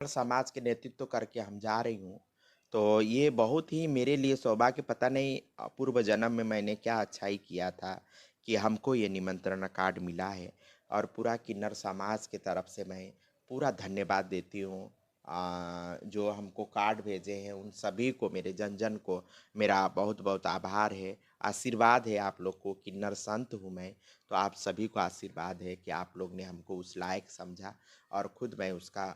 समाज के नेतृत्व करके हम जा रही हूँ, तो ये बहुत ही मेरे लिए सौभाग्य पता नहीं पूर्व जन्म में मैंने क्या अच्छाई किया था कि हमको ये निमंत्रण कार्ड मिला है और पूरा किन्नर समाज की तरफ से मैं पूरा धन्यवाद देती हूँ। जो हमको कार्ड भेजे हैं उन सभी को मेरे जन-जन को मेरा बहुत-बहुत आभार है, आशीर्वाद है आप लोग को किन्नर संत हूँ मैं, तो आप सभी को आशीर्वाद है कि आप लोग ने हमको उस लायक समझा और खुद मैं उसका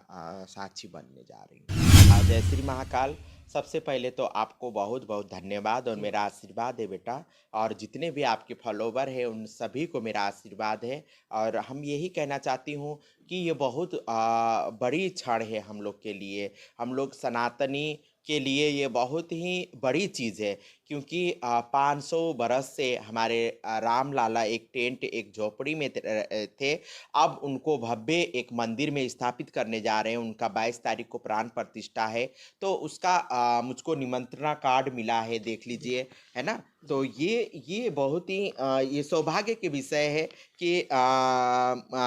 साक्षी बनने जा रही हूँ। जय श्री महाकाल। सबसे पहले तो आपको बहुत-बहुत धन्यवाद और जी। मेरा आशीर्वाद है बेटा और जितने भी आपके फॉलोवर हैं उन सभी को मेरा आशीर्वाद है और हम यही कहना चाहती हूँ कि ये बहुत बड़ी क्षण है हम लोग के लिए। हम लोग सनातनी के लिए ये बहुत ही बड़ी चीज़ है क्योंकि 500 बरस से हमारे राम लाला एक टेंट, एक झोपड़ी में थे। अब उनको भव्य एक मंदिर में स्थापित करने जा रहे हैं, उनका 22 तारीख को प्राण प्रतिष्ठा है, तो उसका मुझको निमंत्रणा कार्ड मिला है देख जी, लीजिए, है ना? जी, तो ये बहुत ही ये सौभाग्य के विषय है कि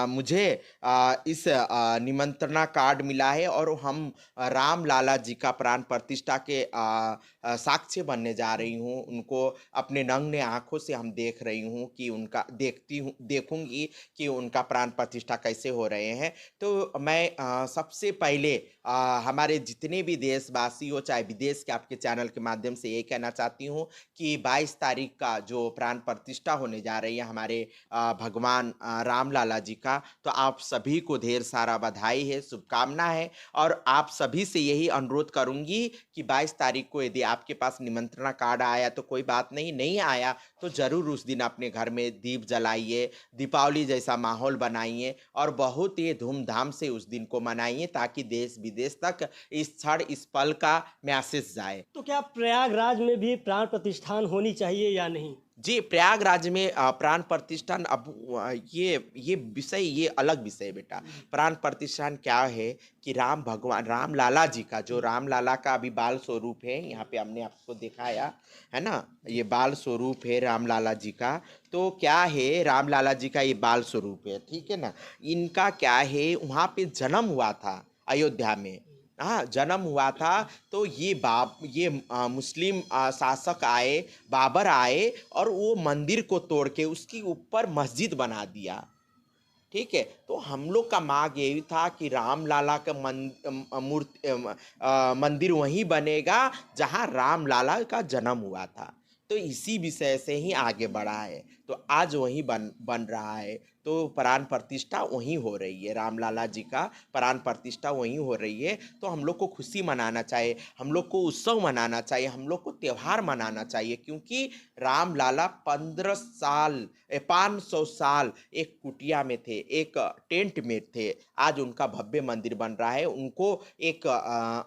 मुझे इस निमंत्रणा कार्ड मिला है और हम राम लाला जी का प्राण प्रतिष्ठा के साक्ष्य बनने जा रही जी, हूँ। उनको अपने नंगे आँखों से हम देख रही हूँ कि उनका देखूँगी कि उनका प्राण प्रतिष्ठा कैसे हो रहे हैं। तो मैं सबसे पहले हमारे जितने भी देशवासी हो, चाहे विदेश के आपके चैनल के माध्यम से यही कहना चाहती हूँ कि 22 तारीख का जो प्राण प्रतिष्ठा होने जा रही है हमारे भगवान राम लाला जी का, तो आप सभी को ढेर सारा बधाई है, शुभकामना है और आप सभी से यही अनुरोध करूँगी कि 22 तारीख को यदि आपके पास निमंत्रणा कार्ड आया तो कोई बात नहीं, नहीं आया तो ज़रूर उस दिन अपने घर में दीप जलाइए, दीपावली जैसा माहौल बनाइए और बहुत ही धूमधाम से उस दिन को मनाइए ताकि देश-विदेश तक इस क्षण, इस पल का मैसेज जाए। तो क्या प्रयागराज में भी प्राण प्रतिष्ठान होनी चाहिए या नहीं? जी, प्रयागराज में प्राण प्रतिष्ठान अब ये विषय ये अलग विषय है बेटा। जी, प्राण प्रतिष्ठान क्या है कि राम लाला जी का जो जी, राम लाला का अभी बाल स्वरूप है, यहाँ पे हमने आपको दिखाया, है ना? ये बाल स्वरूप है राम लाला जी का। तो क्या है राम लाला जी का ये बाल स्वरूप है, ठीक है ना? इनका क्या है वहाँ पे जन्म हुआ था अयोध्या में। हाँ, जन्म हुआ था तो ये मुस्लिम शासक आए, बाबर आए और वो मंदिर को तोड़ के उसके ऊपर मस्जिद बना दिया। ठीक है? तो हम लोग का माँग यही था कि राम लाला का मंदिर वहीं बनेगा जहाँ राम लाला का जन्म हुआ था। तो इसी विषय से ही आगे बढ़ा है। तो आज वहीं बन बन रहा है। तो प्राण प्रतिष्ठा वहीं हो रही है। राम लाला जी का प्राण प्रतिष्ठा वहीं हो रही है। तो हम लोग को खुशी मनाना चाहिए, हम लोग को उत्सव मनाना चाहिए, हम लोग को त्योहार मनाना चाहिए क्योंकि राम लाला 15 साल 500 साल एक कुटिया में थे, एक टेंट में थे। आज उनका भव्य मंदिर बन रहा है। उनको एक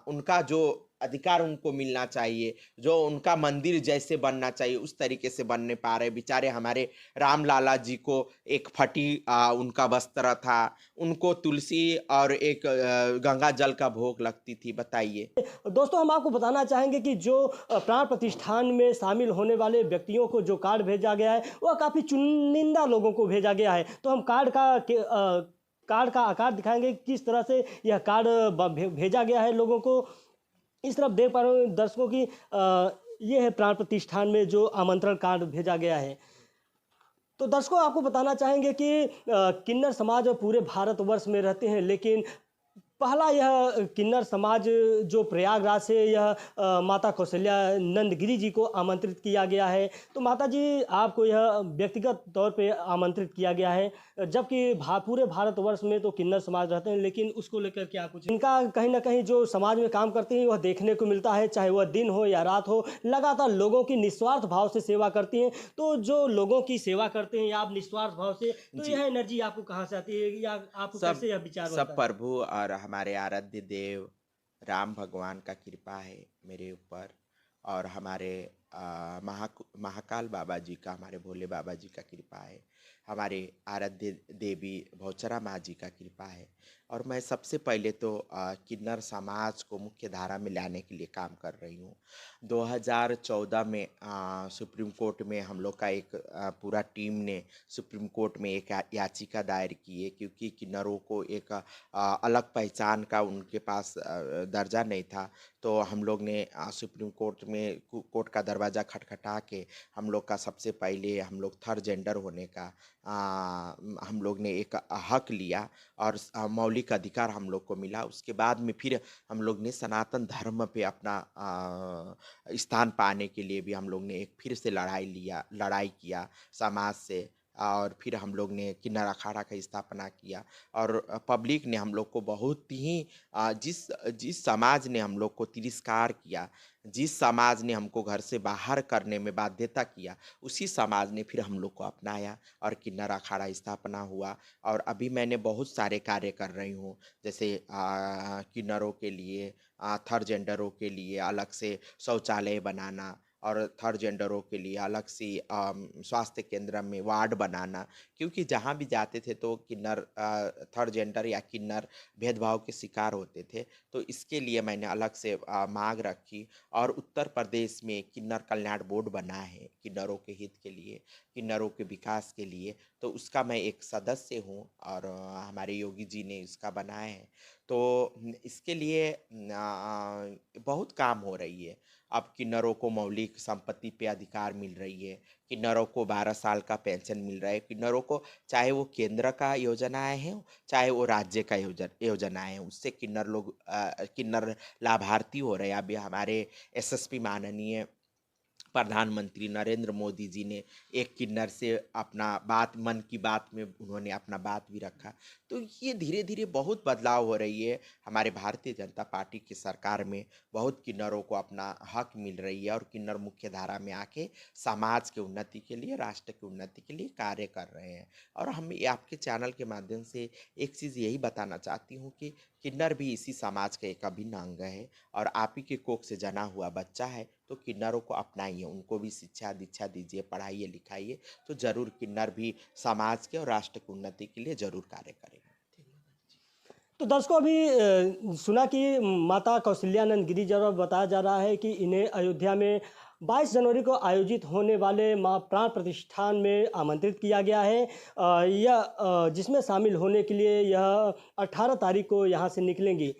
उनका जो अधिकार उनको मिलना चाहिए, जो उनका मंदिर जैसे बनना चाहिए उस तरीके से बन नहीं पा रहे। बेचारे हमारे राम लाला जी को एक फटी उनका वस्त्र था, उनको तुलसी और एक गंगा जल का भोग लगती थी, बताइए? दोस्तों हम आपको बताना चाहेंगे कि जो प्राण प्रतिष्ठान में शामिल होने वाले व्यक्तियों को जो कार्ड भेजा गया है, वह काफ़ी चुनिंदा लोगों को भेजा गया है। तो हम कार्ड का आकार दिखाएँगे, किस तरह से यह कार्ड भेजा गया है लोगों को। इस तरफ देख पा रहे हो दर्शकों की ये है प्राण प्रतिष्ठान में जो आमंत्रण कार्ड भेजा गया है। तो दर्शकों आपको बताना चाहेंगे कि किन्नर समाज पूरे भारतवर्ष में रहते हैं, लेकिन पहला यह किन्नर समाज जो प्रयागराज से यह माता कौशल्या नंदगिरी जी को आमंत्रित किया गया है। तो माता जी आपको यह व्यक्तिगत तौर पे आमंत्रित किया गया है, जबकि पूरे भारतवर्ष में तो किन्नर समाज रहते हैं, लेकिन उसको लेकर क्या कुछ इनका कहीं ना कहीं जो समाज में काम करती हैं वह देखने को मिलता है, चाहे वह दिन हो या रात हो, लगातार लोगों की निस्वार्थ भाव से सेवा करती हैं। तो जो लोगों की सेवा करते हैं या आप निस्वार्थ भाव से, तो जी। यह एनर्जी आपको कहाँ से आती है या आपको सब कैसे यह विचार सब बनता है? प्रभु और हमारे आराध्य देव राम भगवान का कृपा है मेरे ऊपर और हमारे महाकाल बाबा जी का, हमारे भोले बाबा जी का कृपा है, हमारे आराध्य देवी बहुचरा माँ जी का कृपा है। और मैं सबसे पहले तो किन्नर समाज को मुख्य धारा में लाने के लिए काम कर रही हूँ। 2014 में सुप्रीम कोर्ट में हम लोग का एक पूरा टीम ने सुप्रीम कोर्ट में एक याचिका दायर की है, क्योंकि किन्नरों को एक अलग पहचान का उनके पास दर्जा नहीं था। तो हम लोग ने सुप्रीम कोर्ट में कोर्ट का दरवाज़ा खटखटा के हम लोग का सबसे पहले हम लोग थर्ड जेंडर होने का हम लोग ने एक हक लिया और मौलिक अधिकार हम लोग को मिला। उसके बाद में फिर हम लोग ने सनातन धर्म पे अपना स्थान पाने के लिए भी हम लोग ने एक फिर से लड़ाई किया समाज से। और फिर हम लोग ने किन्नर अखाड़ा का स्थापना किया और पब्लिक ने हम लोग को बहुत ही जिस जिस समाज ने हम लोग को तिरस्कार किया, जिस समाज ने हमको घर से बाहर करने में बाध्यता किया, उसी समाज ने फिर हम लोग को अपनाया और किन्नर अखाड़ा स्थापना हुआ। और अभी मैंने बहुत सारे कार्य कर रही हूँ, जैसे किन्नरों के लिए, थर्ड जेंडरों के लिए अलग से शौचालय बनाना और थर्ड जेंडरों के लिए अलग से स्वास्थ्य केंद्र में वार्ड बनाना। क्योंकि जहाँ भी जाते थे तो किन्नर थर्ड जेंडर या किन्नर भेदभाव के शिकार होते थे। तो इसके लिए मैंने अलग से मांग रखी और उत्तर प्रदेश में किन्नर कल्याण बोर्ड बना है किन्नरों के हित के लिए, किन्नरों के विकास के लिए। तो उसका मैं एक सदस्य हूँ और हमारे योगी जी ने इसका बनाया है। तो इसके लिए बहुत काम हो रही है। अब किन्नरों को मौलिक संपत्ति पे अधिकार मिल रही है, किन्नरों को 12 साल का पेंशन मिल रहा है, किन्नरों को चाहे वो केंद्र का योजनाएं हैं चाहे वो राज्य का योजनाएं हैं, उससे किन्नर लोग किन्नर लाभार्थी हो रहे हैं। अभी हमारे एसएसपी माननीय प्रधानमंत्री नरेंद्र मोदी जी ने एक किन्नर से अपना बात, मन की बात में उन्होंने अपना बात भी रखा। तो ये धीरे धीरे बहुत बदलाव हो रही है। हमारे भारतीय जनता पार्टी की सरकार में बहुत किन्नरों को अपना हक मिल रही है और किन्नर मुख्य धारा में आके समाज के उन्नति के लिए, राष्ट्र की उन्नति के लिए कार्य कर रहे हैं। और हम ये आपके चैनल के माध्यम से एक चीज़ यही बताना चाहती हूँ कि किन्नर भी इसी समाज का एक अभिन्न अंग है और आप ही के कोख से जना हुआ बच्चा है। तो किन्नरों को अपनाइए, उनको भी शिक्षा दीक्षा दीजिए, पढ़ाइए लिखाइए, तो जरूर किन्नर भी समाज के और राष्ट्र की उन्नति के लिए जरूर कार्य करेंगे। तो दर्शकों अभी सुना कि माता कौशल्यानंद गिरी जी द्वारा बताया जा रहा है कि इन्हें अयोध्या में 22 जनवरी को आयोजित होने वाले मां प्राण प्रतिष्ठान में आमंत्रित किया गया है। जिसमें शामिल होने के लिए यह 18 तारीख को यहाँ से निकलेंगी।